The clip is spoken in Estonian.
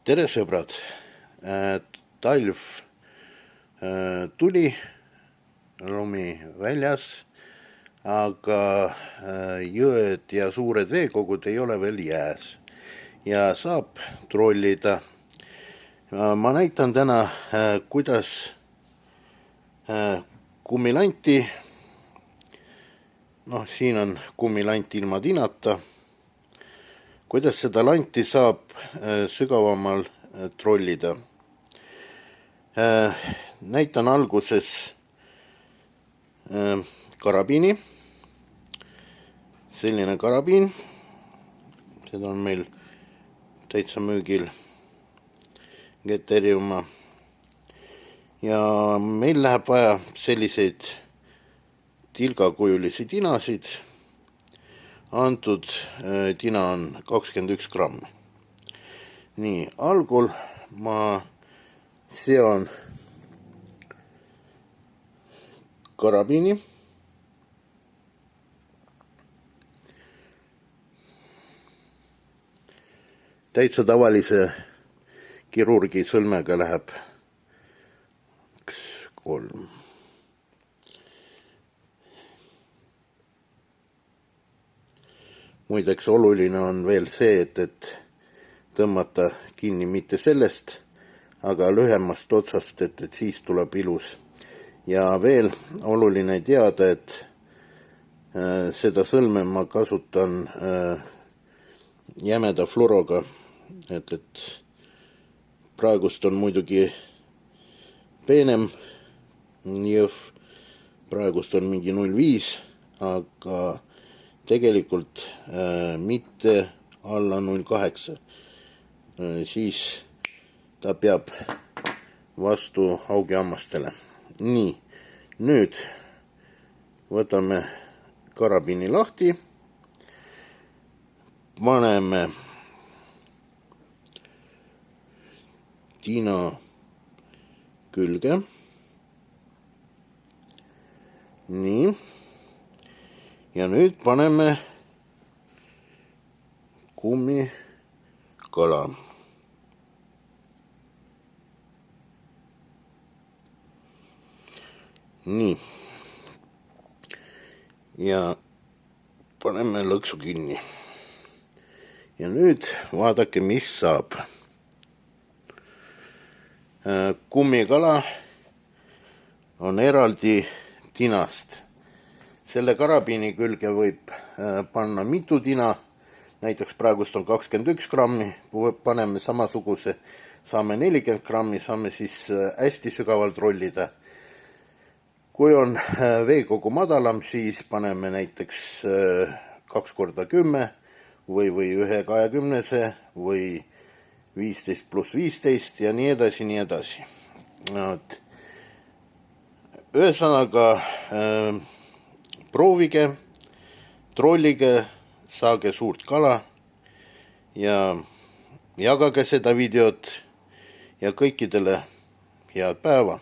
Tere sõbrad, talv tuli, lumi väljas, aga jõed ja suured veekogud ei ole veel jääs ja saab trollida. Ma näitan täna, kuidas kummilanti, siin on kummilant ilma tinata, kuidas seda lanti saab sügavamal trollida. Näitan alguses karabiini. Selline karabiin, seda on meil täitsa müügil Geteriuma. Ja meil läheb vaja selliseid tilgakujulisi tinasid. Antud tina on 21 grammi. Nii, algul ma seon karabiini. Täitsa tavalise kirurgi sõlmega läheb 1, 3. Muideks oluline on veel see, et tõmmata kinni mitte sellest, aga lühemast otsast, et siis tuleb ilus. Ja veel oluline teada, et seda sõlme ma kasutan jämeda fluoroga, et praegust on muidugi peenem jõhv, praegust on mingi 0,5, aga tegelikult mitte alla 0,8. Siis ta peab vastu haugihammastele. Nii, nüüd võtame karabiini lahti, paneme tina külge. Nii. Ja nüüd paneme kummikala. Nii. Ja paneme lõksu kinni. Ja nüüd vaadake, mis saab. Kummikala on eraldi tinast. Selle karabiini külge võib panna mitu tina, näiteks praegust on 21 grammi, paneme samasuguse, saame 40 grammi, saame siis hästi sügavalt rollida. Kui on veekogu madalam, siis paneme näiteks 2 × 10 või 1/20 või 15 + 15 ja nii edasi, nii edasi. Ühesõnaga, proovige, trollige, saage suurt kala ja jagage seda videot ja kõikidele head päeva.